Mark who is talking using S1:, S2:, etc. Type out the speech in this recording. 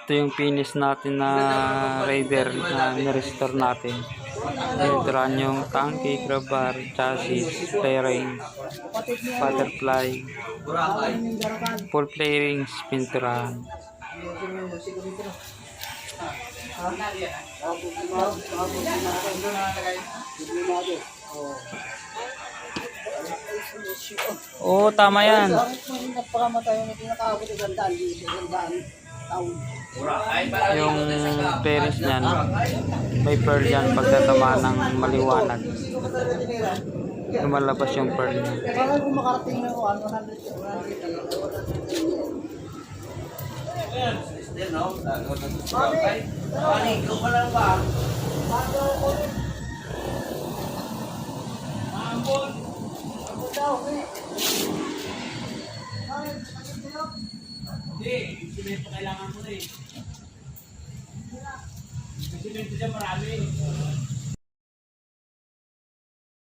S1: Ito yung finish natin na Raider na nirestore natin. Pininturahan yung tangke, grab bar, chassis, fairing, butterfly, full fairings, pinturahan. Oo, tama yan. Yung fairings niyan, may pearl yan pagkatamaan ng maliwanag. Lumalabas yung pearl niya.
S2: Parang kung makarating na 100. Hindi, simento kailangan mo na eh. Simento dyan marami.